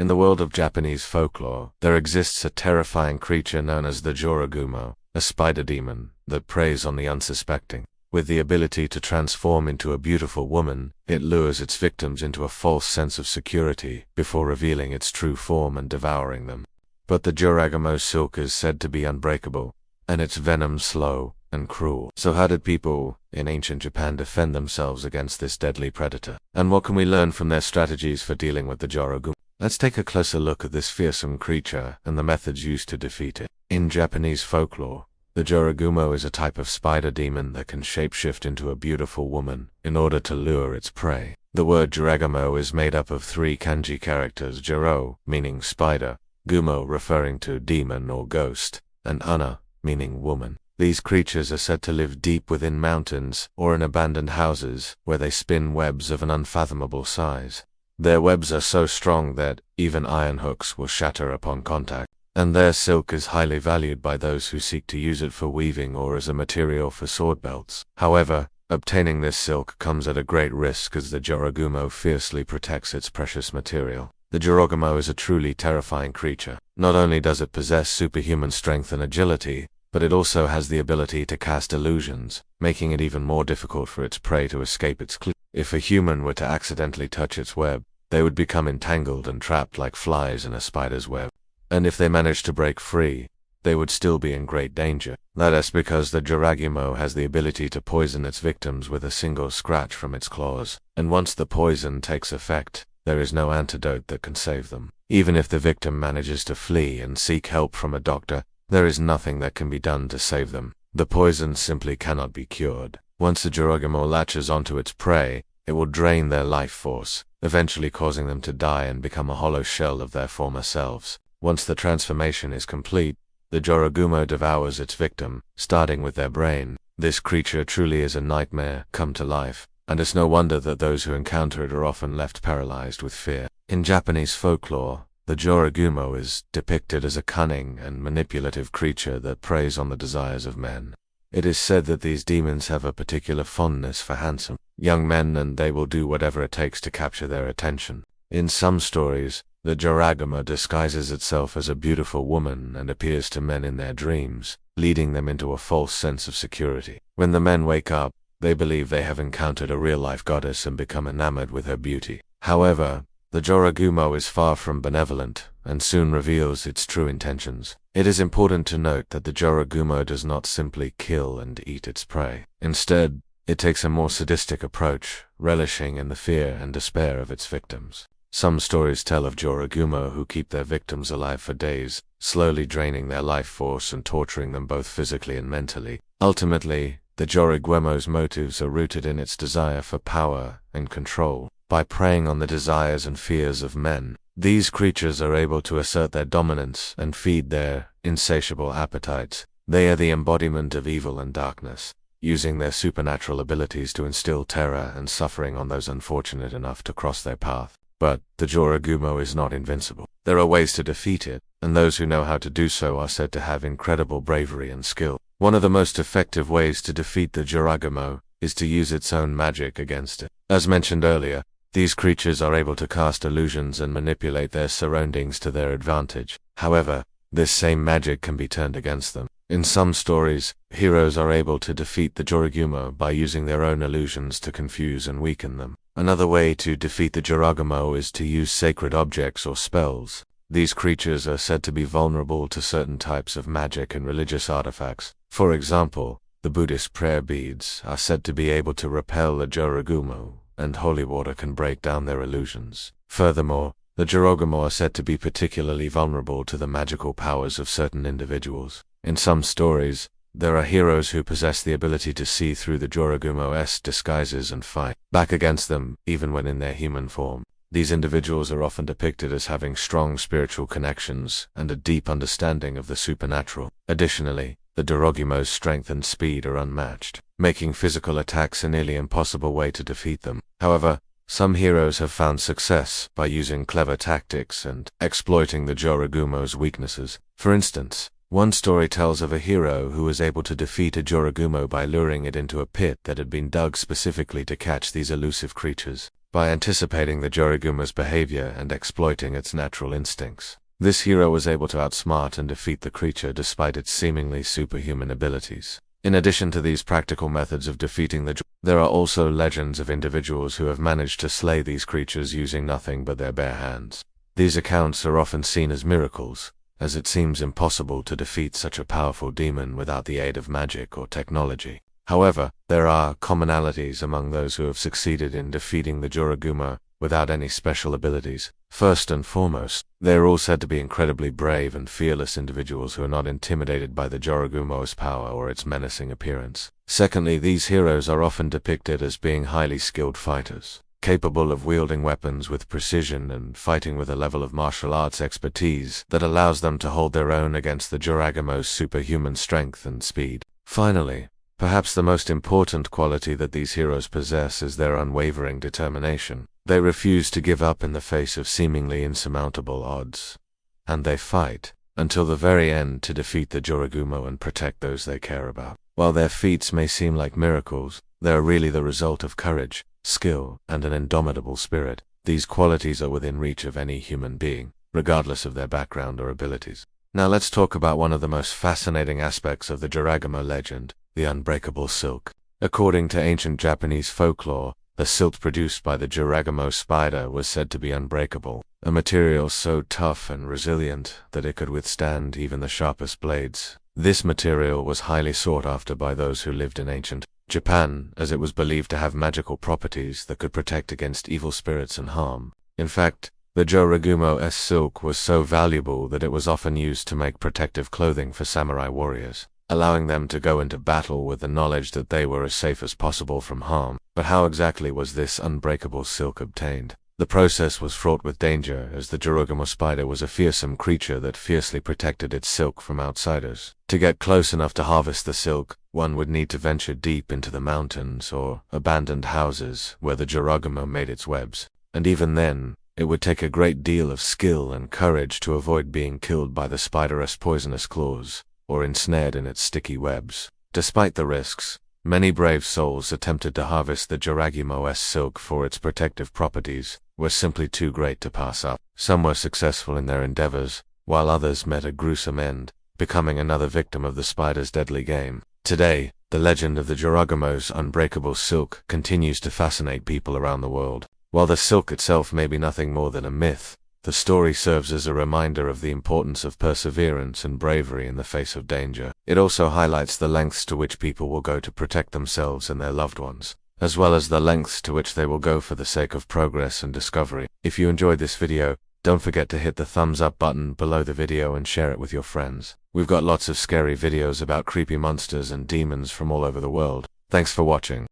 In the world of Japanese folklore, there exists a terrifying creature known as the Jorogumo, a spider demon that preys on the unsuspecting. With the ability to transform into a beautiful woman, it lures its victims into a false sense of security before revealing its true form and devouring them. But the Jorogumo's silk is said to be unbreakable, and its venom slow and cruel. So how did people in ancient Japan defend themselves against this deadly predator? And what can we learn from their strategies for dealing with the Jorogumo? Let's take a closer look at this fearsome creature and the methods used to defeat it. In Japanese folklore, the Jorogumo is a type of spider demon that can shapeshift into a beautiful woman in order to lure its prey. The word Jorogumo is made up of 3 kanji characters: Joro, meaning spider, Gumo, referring to demon or ghost, and Ana, meaning woman. These creatures are said to live deep within mountains or in abandoned houses where they spin webs of an unfathomable size. Their webs are so strong that even iron hooks will shatter upon contact, and their silk is highly valued by those who seek to use it for weaving or as a material for sword belts. However, obtaining this silk comes at a great risk as the Jorogumo fiercely protects its precious material. The Jorogumo is a truly terrifying creature. Not only does it possess superhuman strength and agility, but it also has the ability to cast illusions, making it even more difficult for its prey to escape its clutch. If a human were to accidentally touch its web, they would become entangled and trapped like flies in a spider's web. And if they managed to break free, they would still be in great danger. That is because the Jorogumo has the ability to poison its victims with a single scratch from its claws, and once the poison takes effect, there is no antidote that can save them. Even if the victim manages to flee and seek help from a doctor, there is nothing that can be done to save them. The poison simply cannot be cured. Once the Jorogumo latches onto its prey, it will drain their life force, eventually causing them to die and become a hollow shell of their former selves. Once the transformation is complete, the Jorogumo devours its victim, starting with their brain. This creature truly is a nightmare come to life, and it's no wonder that those who encounter it are often left paralyzed with fear. In Japanese folklore, the Jorogumo is depicted as a cunning and manipulative creature that preys on the desires of men. It is said that these demons have a particular fondness for handsome young men, and they will do whatever it takes to capture their attention. In some stories, the Jorogumo disguises itself as a beautiful woman and appears to men in their dreams, leading them into a false sense of security. When the men wake up, they believe they have encountered a real-life goddess and become enamored with her beauty. However, the Jorogumo is far from benevolent and soon reveals its true intentions. It is important to note that the Jorogumo does not simply kill and eat its prey. Instead, it takes a more sadistic approach, relishing in the fear and despair of its victims. Some stories tell of Jorogumo who keep their victims alive for days, slowly draining their life force and torturing them both physically and mentally. Ultimately, the Jorogumo's motives are rooted in its desire for power and control. By preying on the desires and fears of men, these creatures are able to assert their dominance and feed their insatiable appetites. They are the embodiment of evil and darkness, using their supernatural abilities to instill terror and suffering on those unfortunate enough to cross their path. But the Jorogumo is not invincible. There are ways to defeat it, and those who know how to do so are said to have incredible bravery and skill. One of the most effective ways to defeat the Jorogumo is to use its own magic against it. As mentioned earlier, these creatures are able to cast illusions and manipulate their surroundings to their advantage. However, this same magic can be turned against them. In some stories, heroes are able to defeat the Jorogumo by using their own illusions to confuse and weaken them. Another way to defeat the Jorogumo is to use sacred objects or spells. These creatures are said to be vulnerable to certain types of magic and religious artifacts. For example, the Buddhist prayer beads are said to be able to repel the Jorogumo, and holy water can break down their illusions. Furthermore, the Jorogumo are said to be particularly vulnerable to the magical powers of certain individuals. In some stories, there are heroes who possess the ability to see through the Jorogumo's disguises and fight back against them, even when in their human form. These individuals are often depicted as having strong spiritual connections and a deep understanding of the supernatural. Additionally, the Jorogumo's strength and speed are unmatched, making physical attacks a nearly impossible way to defeat them. However, some heroes have found success by using clever tactics and exploiting the Jorogumo's weaknesses. For instance, one story tells of a hero who was able to defeat a Jorogumo by luring it into a pit that had been dug specifically to catch these elusive creatures. by anticipating the Jorogumo's behavior and exploiting its natural instincts. This hero was able to outsmart and defeat the creature despite its seemingly superhuman abilities. In addition to these practical methods of defeating the there are also legends of individuals who have managed to slay these creatures using nothing but their bare hands. These accounts are often seen as miracles, as it seems impossible to defeat such a powerful demon without the aid of magic or technology. However, there are commonalities among those who have succeeded in defeating the Jorogumo without any special abilities. First and foremost, they are all said to be incredibly brave and fearless individuals who are not intimidated by the Jorogumo's power or its menacing appearance. Secondly, these heroes are often depicted as being highly skilled fighters, capable of wielding weapons with precision and fighting with a level of martial arts expertise that allows them to hold their own against the Jorogumo's superhuman strength and speed. Finally, perhaps the most important quality that these heroes possess is their unwavering determination. They refuse to give up in the face of seemingly insurmountable odds, and they fight until the very end to defeat the Jorogumo and protect those they care about. While their feats may seem like miracles, they are really the result of courage, skill, and an indomitable spirit. These qualities are within reach of any human being, regardless of their background or abilities. Now let's talk about one of the most fascinating aspects of the Jorogumo legend, the unbreakable silk. According to ancient Japanese folklore, the silk produced by the Jorogumo spider was said to be unbreakable, a material so tough and resilient that it could withstand even the sharpest blades. This material was highly sought after by those who lived in ancient Japan, as it was believed to have magical properties that could protect against evil spirits and harm. In fact, the Jorogumo's silk was so valuable that it was often used to make protective clothing for samurai warriors, allowing them to go into battle with the knowledge that they were as safe as possible from harm. But how exactly was this unbreakable silk obtained? The process was fraught with danger, as the Jorogumo spider was a fearsome creature that fiercely protected its silk from outsiders. To get close enough to harvest the silk, one would need to venture deep into the mountains or abandoned houses where the Jorogumo made its webs. And even then, it would take a great deal of skill and courage to avoid being killed by the spider's poisonous claws, or ensnared in its sticky webs. Despite the risks, many brave souls attempted to harvest the Jorogumo's silk, for its protective properties were simply too great to pass up. Some were successful in their endeavors, while others met a gruesome end, becoming another victim of the spider's deadly game. Today, the legend of the Jorogumo's unbreakable silk continues to fascinate people around the world. While the silk itself may be nothing more than a myth, the story serves as a reminder of the importance of perseverance and bravery in the face of danger. It also highlights the lengths to which people will go to protect themselves and their loved ones, as well as the lengths to which they will go for the sake of progress and discovery. If you enjoyed this video, don't forget to hit the thumbs up button below the video and share it with your friends. We've got lots of scary videos about creepy monsters and demons from all over the world. Thanks for watching.